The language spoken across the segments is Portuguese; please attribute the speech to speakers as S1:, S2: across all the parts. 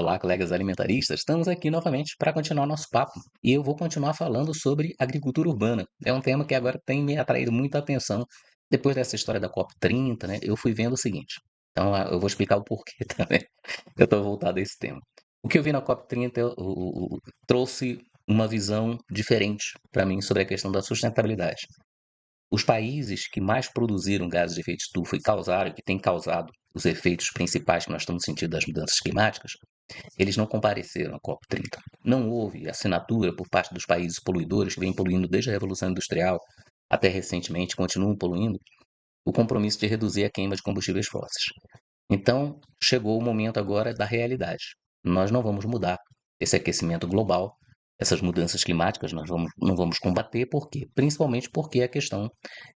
S1: Olá, colegas alimentaristas. Estamos aqui novamente para continuar nosso papo. E eu vou continuar falando sobre agricultura urbana. É um tema que agora tem me atraído muita atenção. Depois dessa história da COP30, né, eu fui vendo o seguinte. Então, eu vou explicar o porquê também. Eu estou voltado a esse tema. O que eu vi na COP30 trouxe uma visão diferente para mim sobre a questão da sustentabilidade. Os países que mais produziram gases de efeito estufa e causaram, que têm causado os efeitos principais que nós estamos sentindo das mudanças climáticas, eles não compareceram à COP30. Não houve assinatura por parte dos países poluidores, que vêm poluindo desde a Revolução Industrial até recentemente, continuam poluindo, o compromisso de reduzir a queima de combustíveis fósseis. Então, chegou o momento agora da realidade. Nós não vamos mudar esse aquecimento global, essas mudanças climáticas, não vamos combater, por quê? Principalmente porque a questão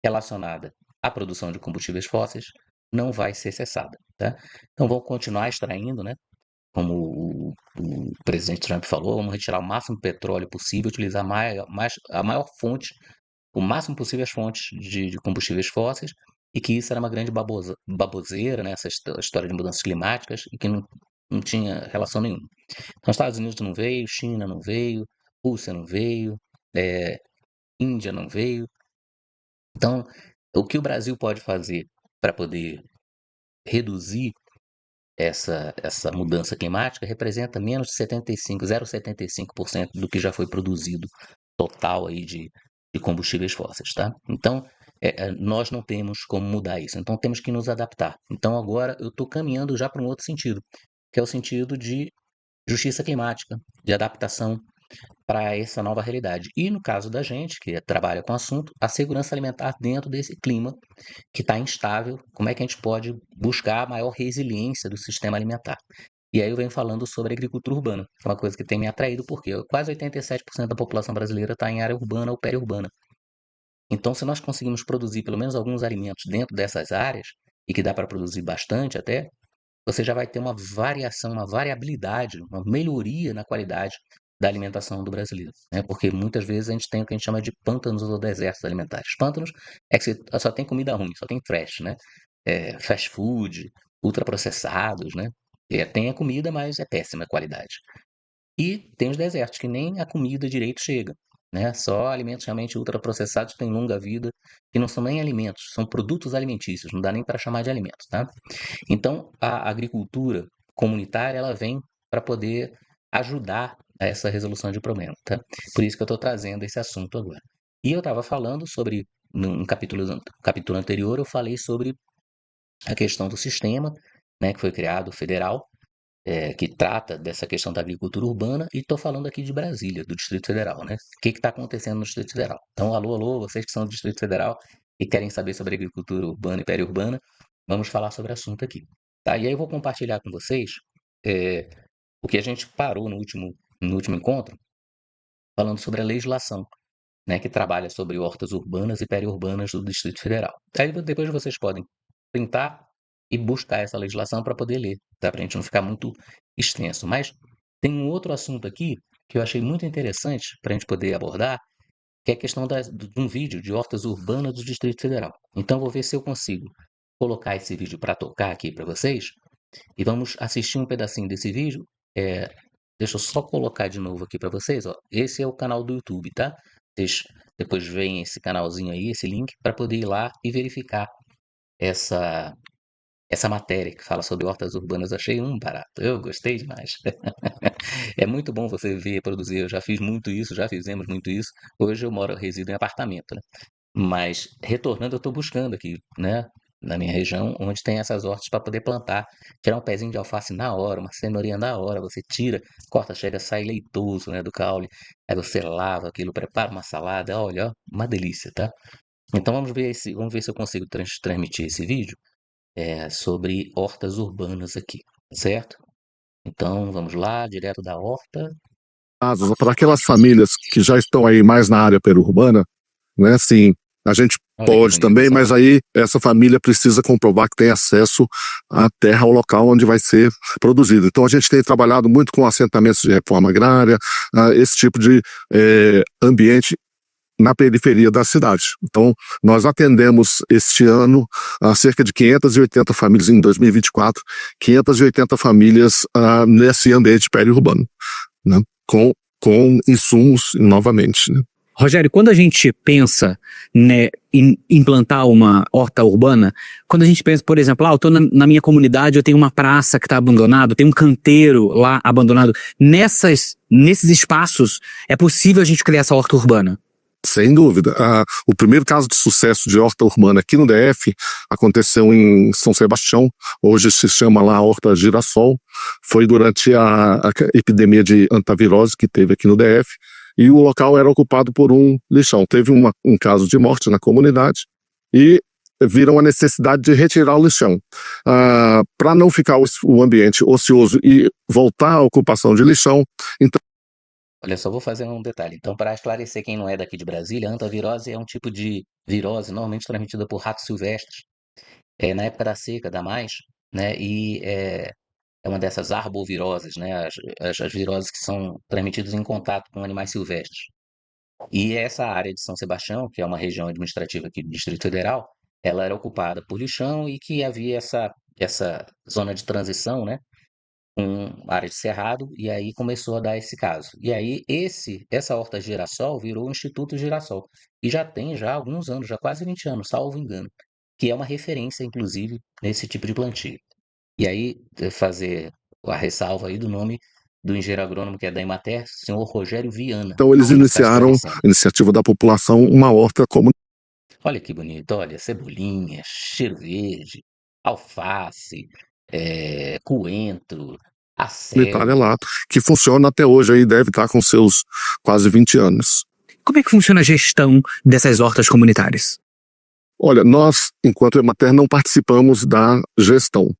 S1: relacionada à produção de combustíveis fósseis não vai ser cessada. Tá? Então, vamos continuar extraindo, né? Como o presidente Trump falou, vamos retirar o máximo de petróleo possível, utilizar a maior fonte, o máximo possível as fontes de combustíveis fósseis, e que isso era uma grande baboseira, né, essa história de mudanças climáticas, e que não tinha relação nenhuma. Então, Estados Unidos não veio, China não veio, Rússia não veio, é, Índia não veio. Então, o que o Brasil pode fazer para poder reduzir essa mudança climática representa menos de 0,75% do que já foi produzido total aí de combustíveis fósseis, tá? Então, nós não temos como mudar isso, então temos que nos adaptar. Então agora eu estou caminhando já para um outro sentido, que é o sentido de justiça climática, de adaptação para essa nova realidade. E no caso da gente, que trabalha com o assunto, a segurança alimentar dentro desse clima que está instável, como é que a gente pode buscar a maior resiliência do sistema alimentar. E aí eu venho falando sobre agricultura urbana, que é uma coisa que tem me atraído, porque quase 87% da população brasileira está em área urbana ou periurbana. Então, se nós conseguimos produzir pelo menos alguns alimentos dentro dessas áreas, e que dá para produzir bastante até, você já vai ter uma variação, uma variabilidade, uma melhoria na qualidade da alimentação do brasileiro, né? Porque muitas vezes a gente tem o que a gente chama de pântanos ou desertos alimentares. Pântanos é que você só tem comida ruim, só tem trash, né? Fast food, ultraprocessados, né? Tem a comida, mas é péssima qualidade. E tem os desertos, que nem a comida direito chega, né? Só alimentos realmente ultraprocessados têm longa vida, que não são nem alimentos, são produtos alimentícios, não dá nem para chamar de alimentos, tá? Então, a agricultura comunitária, ela vem para poder ajudar a essa resolução de problema, tá? Por isso que eu estou trazendo esse assunto agora. E eu estava falando sobre, num capítulo anterior, eu falei sobre a questão do sistema, né, que foi criado, federal, que trata dessa questão da agricultura urbana, e estou falando aqui de Brasília, do Distrito Federal, né? O que está acontecendo no Distrito Federal? Então, alô, alô, vocês que são do Distrito Federal e querem saber sobre agricultura urbana e periurbana, vamos falar sobre o assunto aqui. Tá? E aí eu vou compartilhar com vocês é, o que a gente parou no último encontro, falando sobre a legislação, né, que trabalha sobre hortas urbanas e periurbanas do Distrito Federal. Aí depois vocês podem printar e buscar essa legislação para poder ler, tá? Para a gente não ficar muito extenso. Mas tem um outro assunto aqui que eu achei muito interessante para a gente poder abordar, que é a questão de um vídeo de hortas urbanas do Distrito Federal. Então, vou ver se eu consigo colocar esse vídeo para tocar aqui para vocês e vamos assistir um pedacinho desse vídeo. É, deixa eu só colocar de novo aqui para vocês. Ó. Esse é o canal do YouTube, tá? Vocês depois veem esse canalzinho aí, esse link, para poder ir lá e verificar essa, essa matéria que fala sobre hortas urbanas. Achei um barato. Eu gostei demais. É muito bom você ver produzir. Eu já fiz muito isso, já fizemos muito isso. Hoje eu resido em apartamento, né? Mas retornando, eu estou buscando aqui, né, na minha região, onde tem essas hortas para poder plantar, tirar um pezinho de alface na hora, uma cenourinha na hora, você tira, corta, chega, sai leitoso, né, do caule, aí você lava aquilo, prepara uma salada, olha, ó, uma delícia, tá? Então vamos ver se eu consigo transmitir esse vídeo sobre hortas urbanas aqui, certo? Então vamos lá, direto da horta.
S2: Para aquelas famílias que já estão aí mais na área periurbana, né, sim, a gente
S1: Olha que
S2: pode
S1: bonito
S2: também,
S1: essa
S2: mas
S1: horta.
S2: aí essa família precisa comprovar que tem acesso à terra, ao local onde vai ser produzido. Então a gente tem trabalhado muito com assentamentos de reforma agrária, esse tipo de ambiente na periferia da cidade. Então, nós atendemos este ano a cerca de 580 famílias em 2024, 580 famílias nesse ambiente periurbano, né? Com insumos novamente, né?
S3: Rogério, quando a gente pensa, né, em implantar uma horta urbana, quando a gente pensa, por exemplo, eu estou na minha comunidade, eu tenho uma praça que está abandonada, tem um canteiro lá abandonado, nesses espaços é possível a gente criar essa horta urbana?
S2: Sem dúvida. O primeiro caso de sucesso de horta urbana aqui no DF aconteceu em São Sebastião, hoje se chama lá Horta Girassol, foi durante a epidemia de antavirose que teve aqui no DF, e o local era ocupado por um lixão. Teve um caso de morte na comunidade e viram a necessidade de retirar o lixão. Para não ficar o ambiente ocioso e voltar à ocupação de lixão, então
S1: Olha só, vou fazer um detalhe. Então, para esclarecer quem não é daqui de Brasília, a antavirose é um tipo de virose normalmente transmitida por ratos silvestres. Na época da seca dá mais, né? E é uma dessas arboviroses, né? As viroses que são transmitidas em contato com animais silvestres. E essa área de São Sebastião, que é uma região administrativa aqui do Distrito Federal, ela era ocupada por lixão e que havia essa zona de transição, né? Área de cerrado, e aí começou a dar esse caso. E aí essa horta Girassol virou o Instituto Girassol. E já tem já alguns anos, já quase 20 anos, salvo engano, que é uma referência, inclusive, nesse tipo de plantio. E aí, fazer a ressalva aí do nome do engenheiro agrônomo que é da Emater, senhor Rogério Viana,
S2: eles
S1: que está
S2: iniciaram
S1: esclarecendo.
S2: a iniciativa da população, uma horta comunitária.
S1: Olha que bonito, olha, cebolinha, cheiro verde, alface, coentro, acelga.
S2: Lá, que funciona até hoje, aí deve estar com seus quase 20 anos.
S3: Como é que funciona a gestão dessas hortas comunitárias?
S2: Olha, nós, enquanto Emater, não participamos da gestão.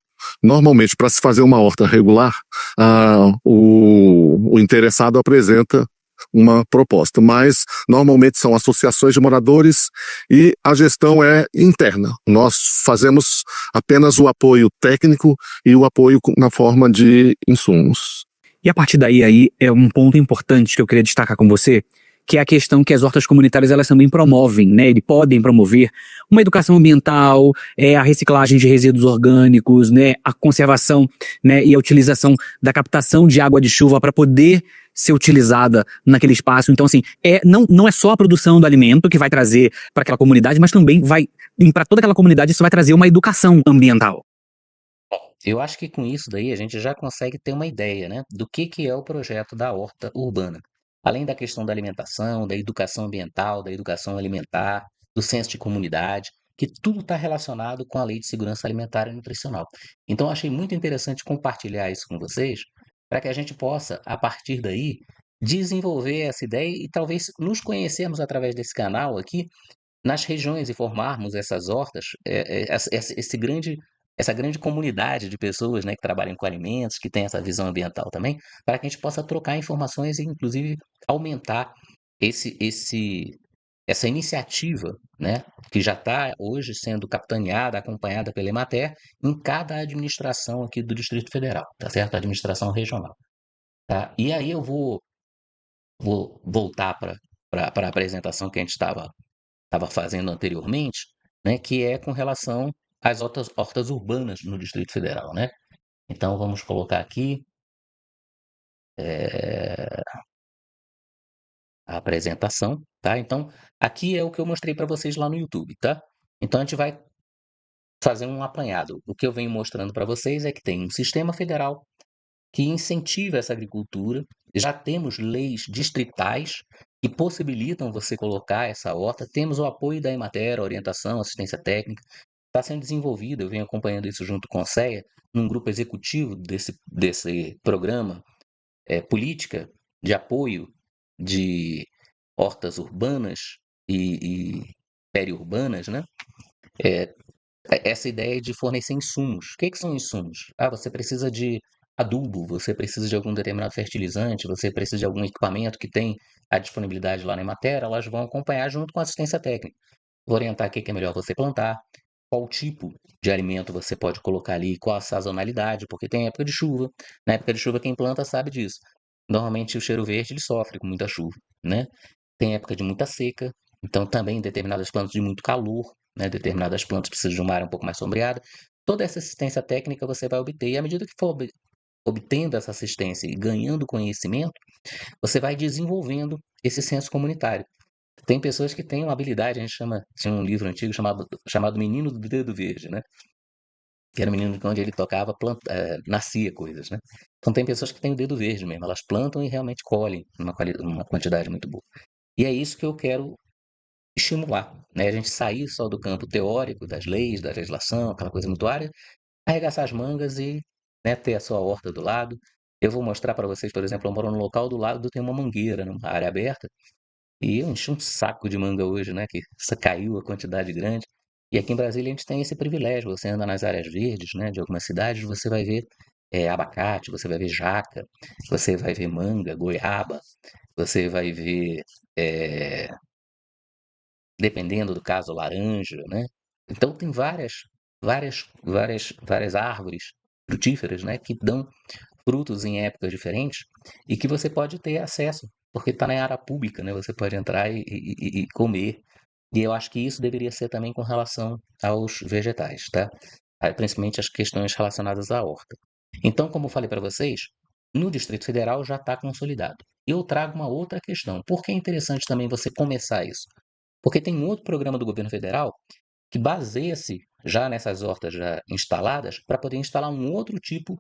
S2: Normalmente, para se fazer uma horta regular, o interessado apresenta uma proposta, mas normalmente são associações de moradores e a gestão é interna. Nós fazemos apenas o apoio técnico e o apoio na forma de insumos.
S3: E a partir daí aí é um ponto importante que eu queria destacar com você, que é a questão que as hortas comunitárias elas também promovem, né? Eles podem promover uma educação ambiental, a reciclagem de resíduos orgânicos, né? A conservação, né? E a utilização da captação de água de chuva para poder ser utilizada naquele espaço. Então, assim, não é só a produção do alimento que vai trazer para aquela comunidade, mas também para toda aquela comunidade, isso vai trazer uma educação ambiental.
S1: Eu acho que com isso daí a gente já consegue ter uma ideia, né, do que é o projeto da horta urbana. Além da questão da alimentação, da educação ambiental, da educação alimentar, do senso de comunidade, que tudo está relacionado com a Lei de Segurança Alimentar e Nutricional. Então, eu achei muito interessante compartilhar isso com vocês, para que a gente possa, a partir daí, desenvolver essa ideia e talvez nos conhecermos através desse canal aqui, nas regiões e formarmos essas hortas, essa grande comunidade de pessoas, né, que trabalham com alimentos, que tem essa visão ambiental também, para que a gente possa trocar informações e, inclusive, aumentar esse, esse, essa iniciativa, né, que já está hoje sendo capitaneada, acompanhada pela Emater, em cada administração aqui do Distrito Federal, tá certo? A administração regional. Tá? E aí eu vou voltar para a apresentação que a gente estava fazendo anteriormente, né, que é com relação às hortas urbanas no Distrito Federal, né? Então vamos colocar aqui a apresentação, tá? Então aqui é o que eu mostrei para vocês lá no YouTube, tá? Então a gente vai fazer um apanhado. O que eu venho mostrando para vocês é que tem um sistema federal que incentiva essa agricultura. Já temos leis distritais que possibilitam você colocar essa horta. Temos o apoio da Emater, orientação, assistência técnica. Está sendo desenvolvido, eu venho acompanhando isso junto com o CEA, num grupo executivo desse programa, política de apoio de hortas urbanas e periurbanas, né? É, essa ideia de fornecer insumos. O que são insumos? Você precisa de adubo, você precisa de algum determinado fertilizante, você precisa de algum equipamento que tem a disponibilidade lá na Emater, elas vão acompanhar junto com a assistência técnica. Vou orientar o que é melhor você plantar, qual tipo de alimento você pode colocar ali, qual a sazonalidade, porque tem época de chuva. Na época de chuva, quem planta sabe disso. Normalmente o cheiro verde ele sofre com muita chuva, né? Tem época de muita seca, Então, também determinadas plantas de muito calor, né, determinadas plantas precisam de uma área um pouco mais sombreada. Toda essa assistência técnica você vai obter, e à medida que for obtendo essa assistência e ganhando conhecimento, você vai desenvolvendo esse senso comunitário. Tem pessoas que têm uma habilidade, a gente chama, tinha um livro antigo chamado Menino do Dedo Verde, né? Que era um menino onde ele tocava, nascia coisas, né? Então tem pessoas que têm o dedo verde mesmo, elas plantam e realmente colhem uma quantidade muito boa. E é isso que eu quero estimular, né? A gente sair só do campo teórico, das leis, da legislação, aquela coisa muito árida, arregaçar as mangas e, né, ter a sua horta do lado. Eu vou mostrar para vocês, por exemplo, eu moro no local do lado tem uma mangueira, numa área aberta, e eu enchi um saco de manga hoje, né? Que caiu a quantidade grande. E aqui em Brasília a gente tem esse privilégio. Você anda nas áreas verdes, né? De algumas cidades, você vai ver abacate, você vai ver jaca, você vai ver manga, goiaba, você vai ver, eh, dependendo do caso, laranja, né? Então tem várias árvores frutíferas, né? Que dão frutos em épocas diferentes e que você pode ter acesso, porque está na área pública, né? Você pode entrar e comer. E eu acho que isso deveria ser também com relação aos vegetais, tá? Principalmente as questões relacionadas à horta. Então, como eu falei para vocês, no Distrito Federal já está consolidado. Eu trago uma outra questão. Por que é interessante também você começar isso? Porque tem um outro programa do governo federal que baseia-se já nessas hortas já instaladas para poder instalar um outro tipo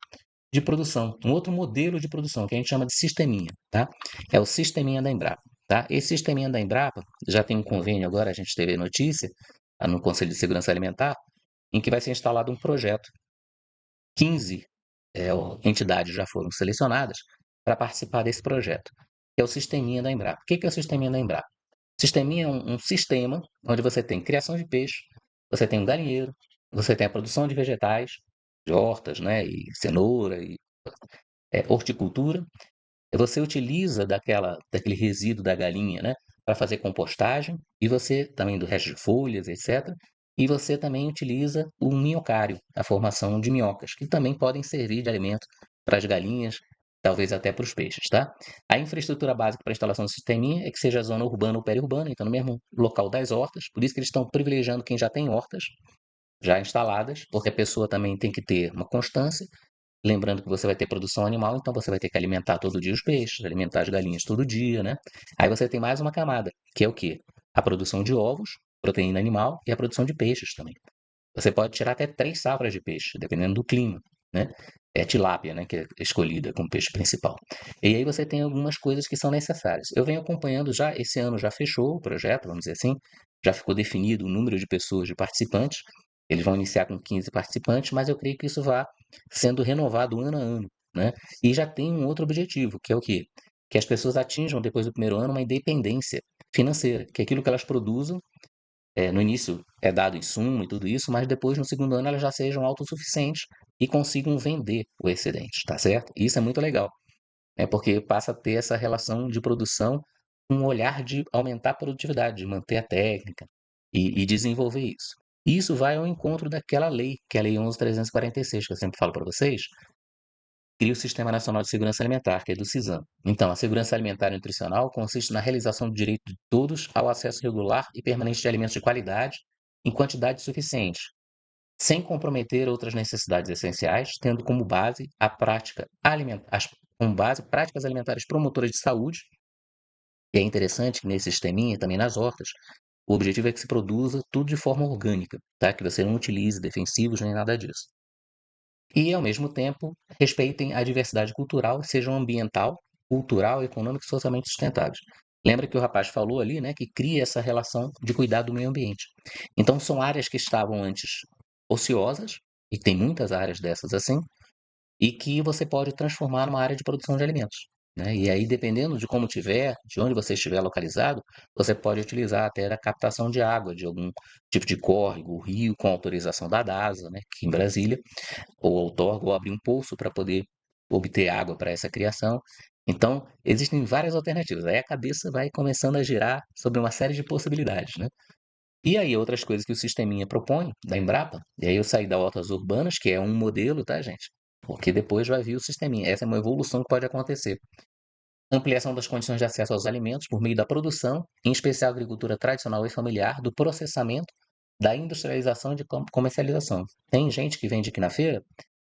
S1: de produção, um outro modelo de produção, que a gente chama de sisteminha, tá? É o sisteminha da Embrapa, tá? Esse sisteminha da Embrapa já tem um convênio agora, a gente teve notícia no Conselho de Segurança Alimentar, em que vai ser instalado um projeto. 15 entidades já foram selecionadas para participar desse projeto, que é o sisteminha da Embrapa. O que é o sisteminha da Embrapa? Sisteminha é um sistema onde você tem criação de peixe, você tem um galinheiro, você tem a produção de vegetais, de hortas, né, e cenoura, e horticultura. Você utiliza daquele resíduo da galinha, né, para fazer compostagem, e você também do resto de folhas, etc. E você também utiliza o minhocário, a formação de minhocas, que também podem servir de alimento para as galinhas, talvez até para os peixes, tá? A infraestrutura básica para a instalação do sisteminha é que seja zona urbana ou periurbana, então no mesmo local das hortas, por isso que eles estão privilegiando quem já tem hortas já instaladas, porque a pessoa também tem que ter uma constância. Lembrando que você vai ter produção animal, então você vai ter que alimentar todo dia os peixes, alimentar as galinhas todo dia, né? Aí você tem mais uma camada, que é o quê? A produção de ovos, proteína animal e a produção de peixes também. Você pode tirar até 3 safras de peixe, dependendo do clima, né? É tilápia, né, que é escolhida como peixe principal. E aí você tem algumas coisas que são necessárias. Eu venho acompanhando já, esse ano já fechou o projeto, vamos dizer assim, já ficou definido o número de pessoas, de participantes. Eles vão iniciar com 15 participantes, mas eu creio que isso vá sendo renovado ano a ano, né? E já tem um outro objetivo, que é o quê? Que as pessoas atinjam, depois do primeiro ano, uma independência financeira, que aquilo que elas produzam no início é dado insumo e tudo isso, mas depois, no segundo ano, elas já sejam autossuficientes e consigam vender o excedente, tá certo? Isso é muito legal, né? Porque passa a ter essa relação de produção, um olhar de aumentar a produtividade, de manter a técnica e desenvolver isso. E isso vai ao encontro daquela lei, que é a Lei 11.346, que eu sempre falo para vocês, cria o Sistema Nacional de Segurança Alimentar, que é do CISAM. Então, a segurança alimentar e nutricional consiste na realização do direito de todos ao acesso regular e permanente de alimentos de qualidade em quantidade suficiente, sem comprometer outras necessidades essenciais, tendo como base a prática como base práticas alimentares promotoras de saúde. E é interessante que nesse sisteminha, também nas hortas, o objetivo é que se produza tudo de forma orgânica, tá? Que você não utilize defensivos nem nada disso. E, ao mesmo tempo, respeitem a diversidade cultural, sejam ambiental, cultural, econômica e socialmente sustentáveis. Lembra que o rapaz falou ali, né, que cria essa relação de cuidar do meio ambiente. Então, são áreas que estavam antes ociosas, e tem muitas áreas dessas assim, e que você pode transformar numa área de produção de alimentos, né? E aí, dependendo de como tiver, de onde você estiver localizado, você pode utilizar até a captação de água de algum tipo de córrego, rio, com autorização da DASA, né, aqui em Brasília, ou outorga, ou abrir um poço para poder obter água para essa criação. Então, existem várias alternativas. Aí a cabeça vai começando a girar sobre uma série de possibilidades, né? E aí, outras coisas que o sisteminha propõe, da Embrapa, e aí eu saí da hortas urbanas, que é um modelo, tá, gente? Porque depois vai vir o sisteminha. Essa é uma evolução que pode acontecer. Ampliação das condições de acesso aos alimentos por meio da produção, em especial a agricultura tradicional e familiar, do processamento, da industrialização e de comercialização. Tem gente que vende aqui na feira,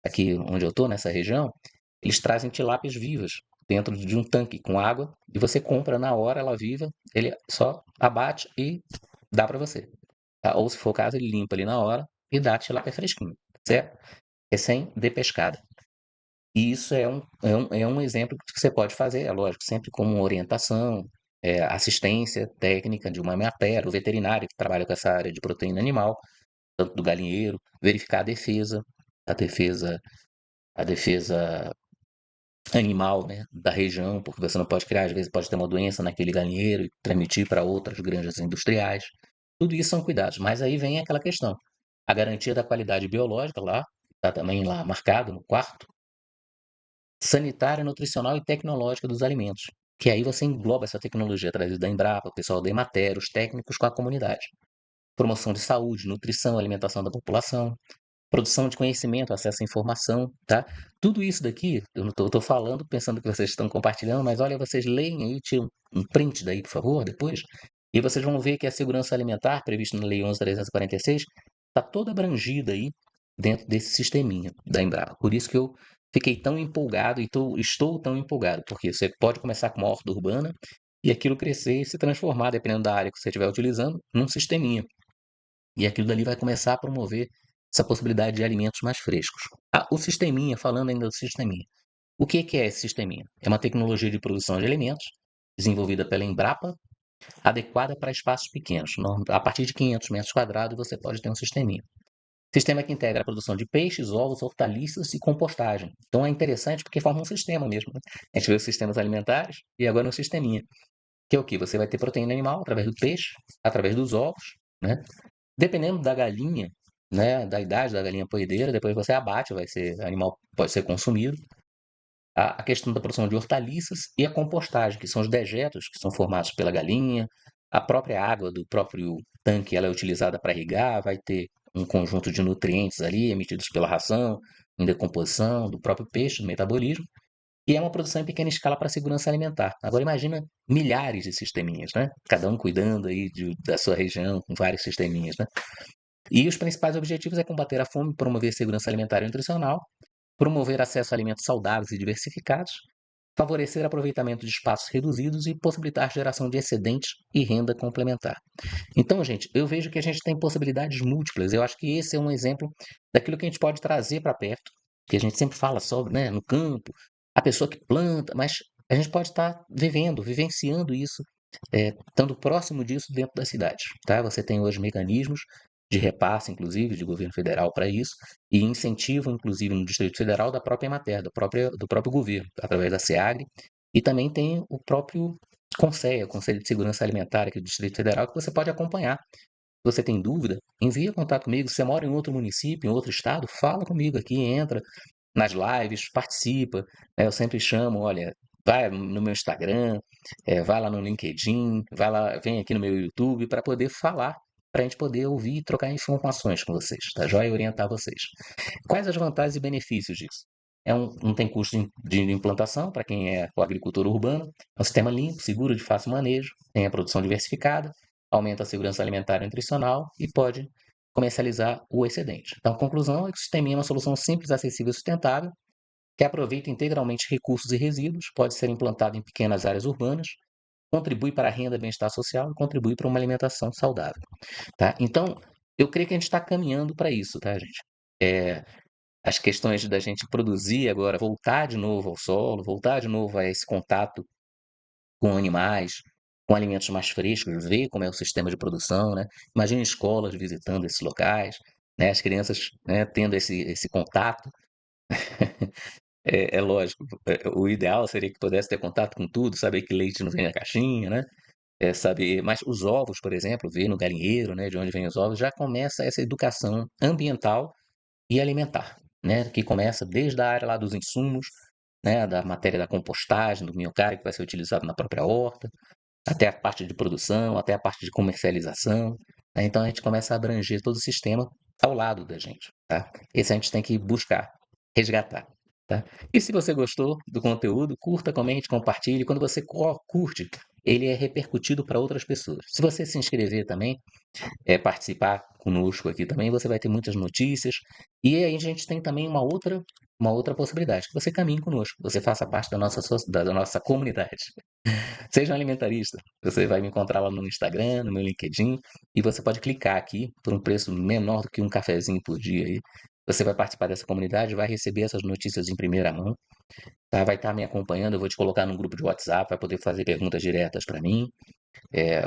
S1: aqui onde eu estou, nessa região, eles trazem tilápias vivas dentro de um tanque com água e você compra na hora ela viva, ele só abate e dá para você. Tá? Ou se for o caso, ele limpa ali na hora e dá a tilápia fresquinha, certo? Recém-depescada. E isso é um exemplo que você pode fazer, é lógico, sempre com uma orientação, assistência técnica de uma matéria, o veterinário que trabalha com essa área de proteína animal, tanto do galinheiro, verificar a defesa, a defesa animal, né, da região, porque você não pode criar, às vezes pode ter uma doença naquele galinheiro e transmitir para outras granjas industriais. Tudo isso são cuidados, mas aí vem aquela questão, a garantia da qualidade biológica lá, está também lá marcado no quarto, sanitária, nutricional e tecnológica dos alimentos, que aí você engloba essa tecnologia trazida da Embrapa, o pessoal da Emater, os técnicos com a comunidade. Promoção de saúde, nutrição, alimentação da população, produção de conhecimento, acesso à informação, tá? Tudo isso daqui, eu não tô falando pensando que vocês estão compartilhando, mas olha, vocês leem aí, tiram um print daí, por favor, depois, e vocês vão ver que a segurança alimentar, prevista na Lei 11.346, está toda abrangida aí dentro desse sisteminha da Embrapa. Por isso que eu fiquei tão empolgado e estou tão empolgado, porque você pode começar com uma horta urbana e aquilo crescer e se transformar, dependendo da área que você estiver utilizando, num sisteminha. E aquilo dali vai começar a promover essa possibilidade de alimentos mais frescos. O sisteminha, falando ainda do sisteminha. O que é esse sisteminha? É uma tecnologia de produção de alimentos desenvolvida pela Embrapa, adequada para espaços pequenos. A partir de 500 metros quadrados você pode ter um sisteminha. Sistema que integra a produção de peixes, ovos, hortaliças e compostagem. Então é interessante porque forma um sistema mesmo, né? A gente vê os sistemas alimentares e agora um sisteminha. Que é o que? Você vai ter proteína animal através do peixe, através dos ovos, né? Dependendo da galinha, né, da idade da galinha poedeira, depois você abate, animal pode ser consumido. A questão da produção de hortaliças e a compostagem, que são os dejetos que são formados pela galinha, a própria água do próprio tanque, ela é utilizada para irrigar, vai ter um conjunto de nutrientes ali emitidos pela ração, em decomposição do próprio peixe, do metabolismo, e é uma produção em pequena escala para segurança alimentar. Agora imagina milhares de sisteminhas, né? Cada um cuidando aí da sua região, com vários sisteminhas, né? E os principais objetivos é combater a fome, promover segurança alimentar e nutricional, promover acesso a alimentos saudáveis e diversificados, favorecer aproveitamento de espaços reduzidos e possibilitar geração de excedentes e renda complementar. Então, gente, eu vejo que a gente tem possibilidades múltiplas. Eu acho que esse é um exemplo daquilo que a gente pode trazer para perto, que a gente sempre fala sobre, né, no campo, a pessoa que planta, mas a gente pode estar vivenciando isso, estando próximo disso dentro das cidades, tá? Você tem hoje mecanismos de repasse, inclusive, de governo federal para isso, e incentivo, inclusive, no Distrito Federal da própria Emater, do próprio governo, através da SEAGRE, e também tem o próprio CONSEA, Conselho de Segurança Alimentar aqui do Distrito Federal, que você pode acompanhar. Se você tem dúvida, envia contato comigo. Se você mora em outro município, em outro estado, fala comigo aqui, entra nas lives, participa. Eu sempre chamo, olha, vai no meu Instagram, vai lá no LinkedIn, vai lá, vem aqui no meu YouTube para poder falar, para a gente poder ouvir e trocar informações com vocês, tá joia? E orientar vocês. Quais as vantagens e benefícios disso? Não tem custo de implantação para quem é o agricultor urbano, é um sistema limpo, seguro, de fácil manejo, tem a produção diversificada, aumenta a segurança alimentar e nutricional e pode comercializar o excedente. Então, a conclusão é que o sistema é uma solução simples, acessível e sustentável, que aproveita integralmente recursos e resíduos, pode ser implantado em pequenas áreas urbanas, contribui para a renda e bem-estar social e contribui para uma alimentação saudável. Tá? Então, eu creio que a gente está caminhando para isso, tá, gente? As questões da gente produzir agora, voltar de novo ao solo, voltar de novo a esse contato com animais, com alimentos mais frescos, ver como é o sistema de produção, né? Imagine escolas visitando esses locais, né? As crianças, né, tendo esse contato. É lógico, o ideal seria que pudesse ter contato com tudo, saber que leite não vem na caixinha, né? Saber, mas os ovos, por exemplo, ver no galinheiro, né, de onde vêm os ovos, já começa essa educação ambiental e alimentar, né, que começa desde a área lá dos insumos, né, da matéria da compostagem, do minhocário que vai ser utilizado na própria horta, até a parte de produção, até a parte de comercialização, né? Então a gente começa a abranger todo o sistema ao lado da gente, tá? Esse a gente tem que buscar, resgatar. tá? E se você gostou do conteúdo, curta, comente, compartilhe. Quando você curte, ele é repercutido para outras pessoas. Se você se inscrever também, participar conosco aqui também, você vai ter muitas notícias. E aí a gente tem também uma outra possibilidade, que você caminhe conosco, você faça parte da nossa comunidade. Seja um alimentarista, você vai me encontrar lá no Instagram, no meu LinkedIn, e você pode clicar aqui por um preço menor do que um cafezinho por dia aí. Você vai participar dessa comunidade, vai receber essas notícias em primeira mão, tá? Vai estar me acompanhando, eu vou te colocar num grupo de WhatsApp, vai poder fazer perguntas diretas para mim,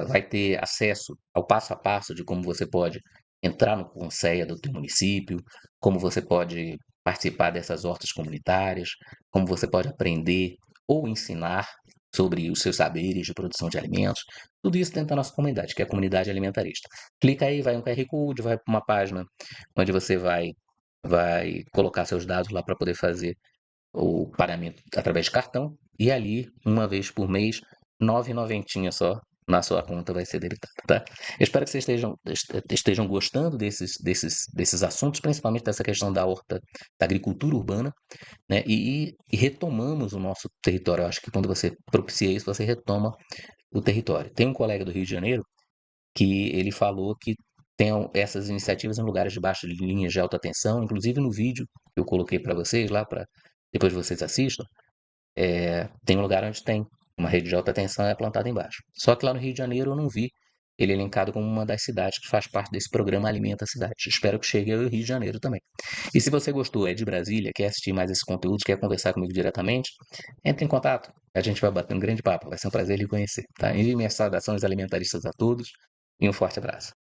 S1: vai ter acesso ao passo a passo de como você pode entrar no Conceia do teu município, como você pode participar dessas hortas comunitárias, como você pode aprender ou ensinar sobre os seus saberes de produção de alimentos. Tudo isso dentro da nossa comunidade, que é a comunidade alimentarista. Clica aí, vai um QR Code, vai para uma página onde você vai colocar seus dados lá para poder fazer o pagamento através de cartão, e ali, uma vez por mês, 9,90 só na sua conta vai ser debitado, tá? Eu espero que vocês estejam gostando desses assuntos, principalmente dessa questão da horta, da agricultura urbana, né? E retomamos o nosso território. Eu acho que quando você propicia isso, você retoma o território. Tem um colega do Rio de Janeiro que ele falou que tem essas iniciativas em lugares de baixa linhas de alta tensão, inclusive no vídeo que eu coloquei para vocês lá, para depois vocês assistam, tem um lugar onde tem uma rede de alta tensão é plantada embaixo. Só que lá no Rio de Janeiro eu não vi ele elencado como uma das cidades que faz parte desse programa Alimenta a Cidade. Espero que chegue ao Rio de Janeiro também. E se você gostou, é de Brasília, quer assistir mais esse conteúdo, quer conversar comigo diretamente, entre em contato. A gente vai bater um grande papo. Vai ser um prazer lhe conhecer. Tá? Envie minhas saudações alimentaristas a todos e um forte abraço.